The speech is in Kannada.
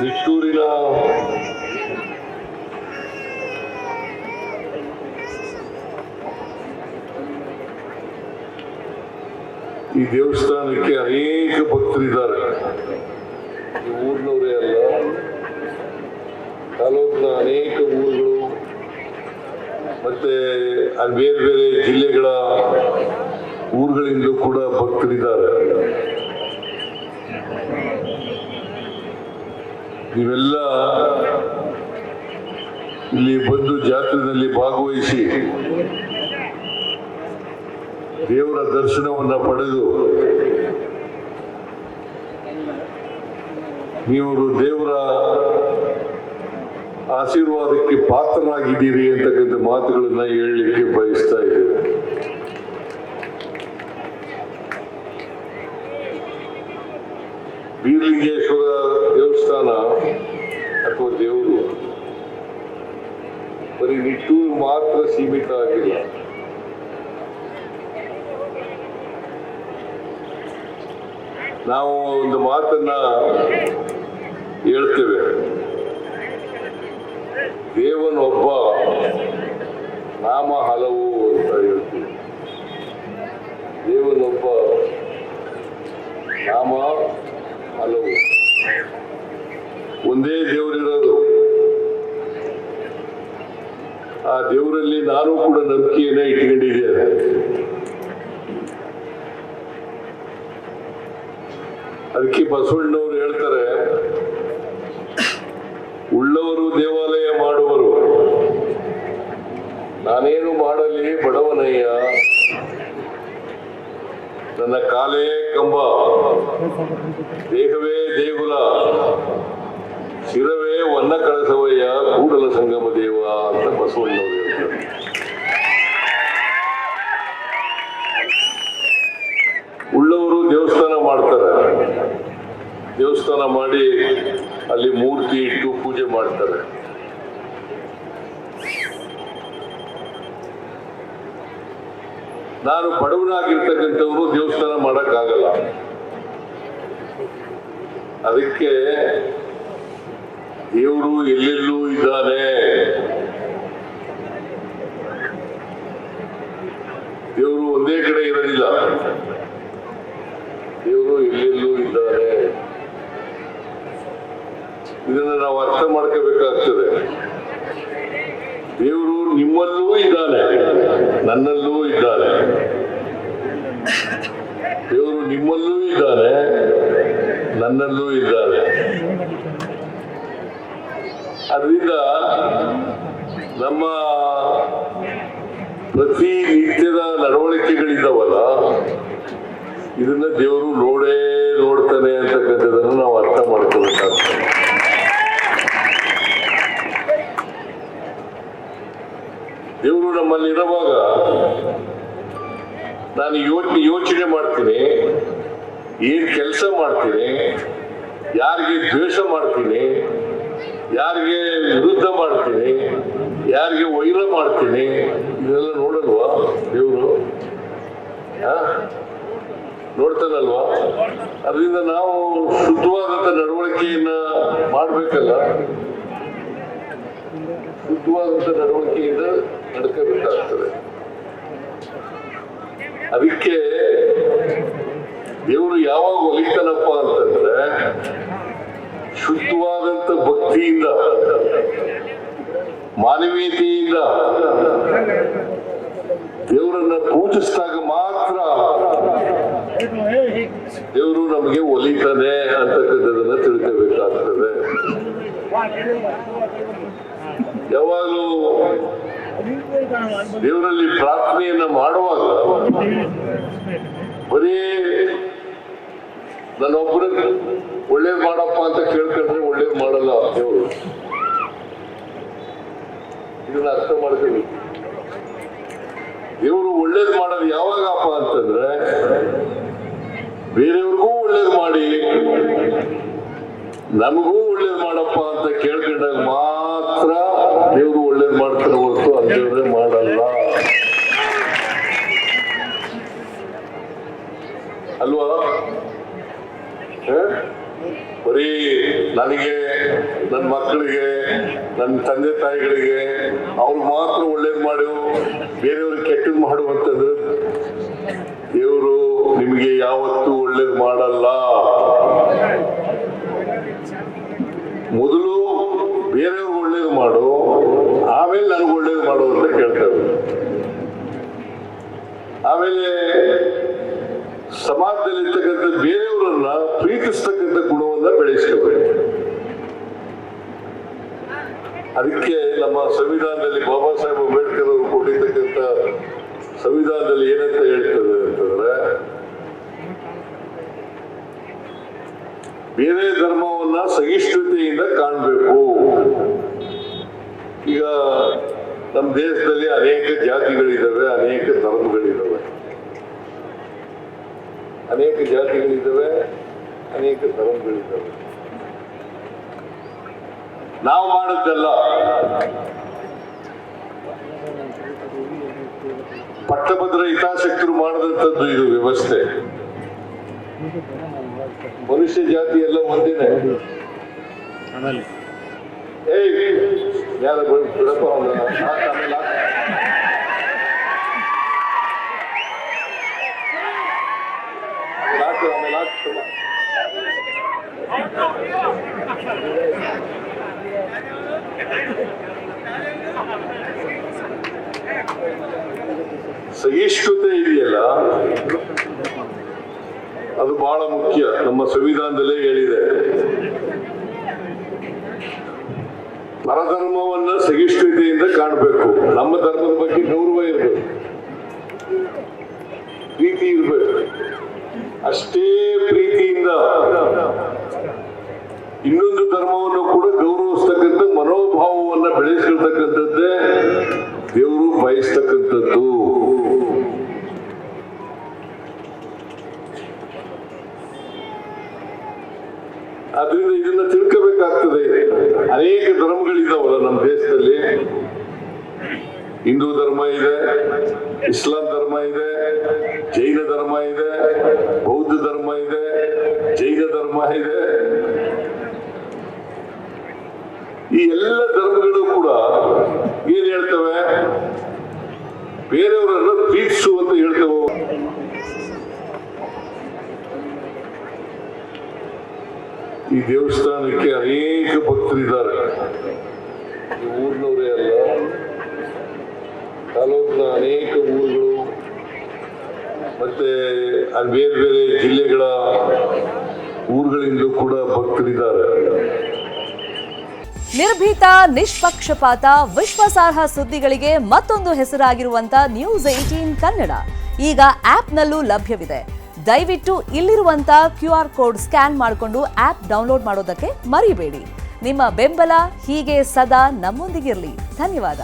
ನಿಟ್ಟೂರಿನ ಈ ದೇವಸ್ಥಾನಕ್ಕೆ ಅನೇಕ ಭಕ್ತರಿದ್ದಾರೆ. ಈ ಊರಿನವರೇ ಅಲ್ಲ, ತಾಲೂಕಿನ ಅನೇಕ ಊರುಗಳು ಮತ್ತೆ ಬೇರೆ ಬೇರೆ ಜಿಲ್ಲೆಗಳ ಊರುಗಳಿಂದ ಕೂಡ ಭಕ್ತರಿದ್ದಾರೆ. ನೀವೆಲ್ಲ ಇಲ್ಲಿ ಬಂದು ಜಾತ್ರೆಯಲ್ಲಿ ಭಾಗವಹಿಸಿ ದೇವರ ದರ್ಶನವನ್ನ ಪಡೆದು ನೀವು ದೇವರ ಆಶೀರ್ವಾದಕ್ಕೆ ಪಾತ್ರರಾಗಿದ್ದೀರಿ ಅಂತಕ್ಕಂಥ ಮಾತುಗಳನ್ನ ಹೇಳಲಿಕ್ಕೆ ಬಯಸ್ತಾ ಇದ್ದೇವೆ. ಬೀರಲಿಂಗೇಶ್ವರ ದೇವಸ್ಥಾನ ಅಥವಾ ದೇವರು ಬರೀ ನಿಟ್ಟೂರು ಮಾತ್ರ ಸೀಮಿತ ಆಗಿಲ್ಲ. ನಾವು ಒಂದು ಮಾತನ್ನ ಹೇಳ್ತೇವೆ, ದೇವನೊಬ್ಬ ನಾಮ ಹಲವು ಅಂತ ಹೇಳ್ತೀವಿ. ದೇವನೊಬ್ಬ ನಾಮ ಹಲವು, ಒಂದೇ ದೇವರಿರೋದು. ಆ ದೇವರಲ್ಲಿ ನಾನು ಕೂಡ ನಂಬಿಕೆಯನ್ನ ಇಟ್ಕೊಂಡಿದ್ದೇನೆ. ಅದಕ್ಕೆ ಬಸವಣ್ಣವರು ಹೇಳ್ತಾರೆ, ಉಳ್ಳವರು ದೇವಾಲಯ ಮಾಡುವರು, ನಾನೇನು ಮಾಡಲಿ ಬಡವನಯ್ಯ, ನನ್ನ ಕಾಲೇ ಕಂಬ, ದೇಹವೇ ದೇಗುಲ, ಶಿರವೇ ವನ್ನ ಕಳಸವಯ್ಯ, ಕೂಡಲ ಸಂಗಮ ದೇವ ಅಂತ ಬಸವಣ್ಣವರು ಹೇಳ್ತಾರೆ. ಉಳ್ಳವರು ದೇವಸ್ಥಾನ ಮಾಡ್ತಾರೆ, ದೇವಸ್ಥಾನ ಮಾಡಿ ಅಲ್ಲಿ ಮೂರ್ತಿ ಇಟ್ಟು ಪೂಜೆ ಮಾಡ್ತಾರೆ. ನಾನು ಬಡವನಾಗಿರ್ತಕ್ಕಂಥವ್ರು ದೇವಸ್ಥಾನ ಮಾಡಕ್ಕಾಗಲ್ಲ. ಅದಕ್ಕೆ ದೇವರು ಎಲ್ಲೆಲ್ಲೂ ಇದ್ದಾನೆ, ದೇವರು ಒಂದೇ ಕಡೆ ಇರೋದಿಲ್ಲ, ದೇವರು ಎಲ್ಲೆಲ್ಲೂ ಇದ್ದಾನೆ. ಇದನ್ನು ನಾವು ಅರ್ಥ ಮಾಡ್ಕೋಬೇಕಾಗ್ತದೆ. ದೇವರು ನಿಮ್ಮಲ್ಲೂ ಇದ್ದಾನೆ, ನನ್ನಲ್ಲೂ ಇದ್ದಾನೆ. ದೇವರು ನಿಮ್ಮಲ್ಲೂ ಇದ್ದಾನೆ, ನನ್ನಲ್ಲೂ ಇದ್ದಾನೆ. ಅದರಿಂದ ನಮ್ಮ ಪ್ರತಿನಿತ್ಯದ ನಡವಳಿಕೆಗಳಿದ್ದಾವಲ್ಲ, ಇದನ್ನ ದೇವರು ನೋಡ್ತಾನೆ ಅಂತಕ್ಕಂಥದ್ದನ್ನು ನಾವು ಅರ್ಥ ಮಾಡ್ಕೋಬೇಕಾಗ್ತದೆ. ದೇವರು ನಮ್ಮಲ್ಲಿ ಇರುವಾಗ ನಾನು ಯೋಚನೆ ಮಾಡ್ತೀನಿ, ಏನ್ ಕೆಲಸ ಮಾಡ್ತೀನಿ, ಯಾರಿಗೆ ದ್ವೇಷ ಮಾಡ್ತೀನಿ, ಯಾರಿಗೆ ವಿರುದ್ಧ ಮಾಡ್ತೀನಿ, ಯಾರಿಗೆ ವೈರ ಮಾಡ್ತೀನಿ, ಇದೆಲ್ಲ ನೋಡಲ್ವಾ ದೇವರು? ನೋಡ್ತಾನಲ್ವಾ? ಅದರಿಂದ ನಾವು ಶುದ್ಧವಾದಂತ ನಡವಳಿಕೆಯನ್ನ ಮಾಡ್ಬೇಕಲ್ಲ, ಶುದ್ಧವಾದಂತ ನಡವಳಿಕೆಯಿಂದ ನಡ್ಕೋಬೇಕಾಗ್ತದೆ. ಅದಕ್ಕೆ ದೇವರು ಯಾವಾಗ ಒಲಿತಾನಪ್ಪ ಅಂತಂದ್ರೆ, ಶುದ್ಧವಾದಂತ ಭಕ್ತಿಯಿಂದ, ಮಾನವೀಯತೆಯಿಂದ ದೇವರನ್ನ ಪೂಜಿಸಿದಾಗ ಮಾತ್ರ ದೇವರು ನಮಗೆ ಒಲಿತಾನೆ ಅಂತಕ್ಕಂಥದನ್ನ ತಿಳ್ಕೋಬೇಕಾಗ್ತದೆ. ಯಾವಾಗಲೂ ದೇವರಲ್ಲಿ ಪ್ರಾರ್ಥನೆಯನ್ನ ಮಾಡುವಾಗ ಬರೀ ನನ್ನೊಬ್ಬರ ಒಳ್ಳೇದು ಮಾಡಪ್ಪ ಅಂತ ಕೇಳ್ಕೊಂಡ್ರೆ ಒಳ್ಳೇದು ಮಾಡಲ್ಲ ದೇವರು. ಇದನ್ನ ಅರ್ಥ ಮಾಡ್ಕೋಬೇಕು. ದೇವರು ಒಳ್ಳೇದು ಮಾಡೋದು ಯಾವಾಗಪ್ಪ ಅಂತಂದ್ರೆ, ಬೇರೆಯವ್ರಿಗೂ ಒಳ್ಳೇದು ಮಾಡಿ ನಮಗೂ ಒಳ್ಳೇದು ಮಾಡಪ್ಪ ಅಂತ ಕೇಳ್ಕೊಂಡಾಗ ಮಾತ್ರ ದೇವರು ಒಳ್ಳೇದು ಮಾಡ್ತಾರೆ ಹೊರತು ಅಲ್ಲೇ ಮಾಡಲ್ಲ ಅಲ್ವಾ? ಬರೀ ನನಗೆ, ನನ್ನ ಮಕ್ಕಳಿಗೆ, ನನ್ನ ತಂದೆ ತಾಯಿಗಳಿಗೆ ಅವ್ರು ಮಾತ್ರ ಒಳ್ಳೇದು ಮಾಡು, ಬೇರೆಯವ್ರಿಗೆ ಕೆಟ್ಟದ್ದು ಮಾಡುವಂತಂದ್ರೆ ದೇವರು ನಿಮಗೆ ಯಾವತ್ತೂ ಒಳ್ಳೇದು ಮಾಡಲ್ಲ. ಮೊದಲು ಬೇರೆಯವ್ರಿಗೆ ಒಳ್ಳೇದು ಮಾಡು, ಆಮೇಲೆ ನನಗೆ ಒಳ್ಳೇದು ಮಾಡು ಅಂತ ಕೇಳ್ತಾರೆ. ಆಮೇಲೆ ಸಮಾಜದಲ್ಲಿರ್ತಕ್ಕಂಥ ಬೇರೆಯವರನ್ನ ಪ್ರೀತಿಸ್ತಕ್ಕಂಥ ಗುಣವನ್ನ ಬೆಳೆಸ್ಕೋಬೇಕು. ಅದಕ್ಕೆ ನಮ್ಮ ಸಂವಿಧಾನದಲ್ಲಿ ಬಾಬಾ ಸಾಹೇಬ್ ಅಂಬೇಡ್ಕರ್ ಅವರು ಕೊಟ್ಟಿರ್ತಕ್ಕಂಥ ಸಂವಿಧಾನದಲ್ಲಿ ಏನಂತ ಹೇಳ್ತದೆ ಅಂತಂದ್ರೆ, ಬೇರೆ ಧರ್ಮವನ್ನ ಸಹಿಷ್ಣುತೆಯಿಂದ ಕಾಣಬೇಕು. ಈಗ ನಮ್ಮ ದೇಶದಲ್ಲಿ ಅನೇಕ ಜಾತಿಗಳಿದ್ದಾವೆ, ಅನೇಕ ಧರ್ಮಗಳಿದ್ದಾವೆ, ಅನೇಕ ಜಾತಿಗಳಿದ್ದಾವೆ, ಅನೇಕ ಧರ್ಮಗಳಿದ್ದಾವೆ. ನಾವು ಮಾಡಿದ್ದಲ್ಲ, ಪಟ್ಟಭದ್ರ ಹಿತಾಸಕ್ತರು ಮಾಡಿದಂಥದ್ದು ಇದು ವ್ಯವಸ್ಥೆ. ಮನುಷ್ಯ ಜಾತಿ ಎಲ್ಲ ಒಂದೇನೆ. ಯಾರ ಬಿಡಪ್ಪ ಆಮೇಲೆ ಸಹಿಷ್ಣುತೆ ಇದೆಯಲ್ಲ, ಅದು ಬಹಳ ಮುಖ್ಯ. ನಮ್ಮ ಸಂವಿಧಾನದಲ್ಲೇ ಹೇಳಿದೆ, ಪರಧರ್ಮವನ್ನ ಸಹಿಷ್ಣುತೆಯಿಂದ ಕಾಣಬೇಕು. ನಮ್ಮ ಧರ್ಮದ ಬಗ್ಗೆ ಗೌರವ ಇರಬೇಕು, ಪ್ರೀತಿ ಇರಬೇಕು. ಅಷ್ಟೇ ಪ್ರೀತಿಯಿಂದ ಇನ್ನೊಂದು ಧರ್ಮವನ್ನು ಕೂಡ ಗೌರವಿಸ್ತಕ್ಕಂಥ ಮನೋಭಾವವನ್ನ ಬೆಳೆಸಿರ್ತಕ್ಕಂಥದ್ದೇ ದೇವರು ಬಯಸ್ತಕ್ಕಂಥದ್ದು. ಆದ್ರಿಂದ ಇದನ್ನ ತಿಳ್ಕೋಬೇಕಾಗ್ತದೆ. ಅನೇಕ ಧರ್ಮಗಳಿದಾವಲ್ಲ ನಮ್ಮ ದೇಶದಲ್ಲಿ. ಹಿಂದೂ ಧರ್ಮ ಇದೆ, ಇಸ್ಲಾಂ ಧರ್ಮ ಇದೆ, ಜೈನ ಧರ್ಮ ಇದೆ, ಬೌದ್ಧ ಧರ್ಮ ಇದೆ, ಜೈನ ಧರ್ಮ ಇದೆ. ಈ ಎಲ್ಲ ಧರ್ಮಗಳು ಕೂಡ ಏನ್ ಹೇಳ್ತವೆ? ಬೇರೆಯವರನ್ನ ಪ್ರೀತಿಸು ಅಂತ ಹೇಳ್ತವೆ. ಈ ದೇವಸ್ಥಾನಕ್ಕೆ ಅನೇಕ ಭಕ್ತರಿದ್ದಾರೆ. ಈ ಊರಿನವರೇ ಅಲ್ಲ, ತಾಲೂಕಿನ ಅನೇಕ ಊರುಗಳು ಮತ್ತೆ ಬೇರೆ ಬೇರೆ ಜಿಲ್ಲೆಗಳ ಊರುಗಳಿಂದ ಕೂಡ ಭಕ್ತರಿದ್ದಾರೆ. ನಿರ್ಭೀತ, ನಿಷ್ಪಕ್ಷಪಾತ, ವಿಶ್ವಾಸಾರ್ಹ ಸುದ್ದಿಗಳಿಗೆ ಮತ್ತೊಂದು ಹೆಸರಾಗಿರುವಂತ News18 ಕನ್ನಡ ಈಗ ಆಪ್ನಲ್ಲೂ ಲಭ್ಯವಿದೆ. ದಯವಿಟ್ಟು ಇಲ್ಲಿರುವಂತ QR ಕೋಡ್ ಸ್ಕ್ಯಾನ್ ಮಾಡಿಕೊಂಡು ಆಪ್ ಡೌನ್ಲೋಡ್ ಮಾಡೋದಕ್ಕೆ ಮರಿಬೇಡಿ. ನಿಮ್ಮ ಬೆಂಬಲ ಹೀಗೆ ಸದಾ ನಮ್ಮೊಂದಿಗಿರಲಿ. ಧನ್ಯವಾದ.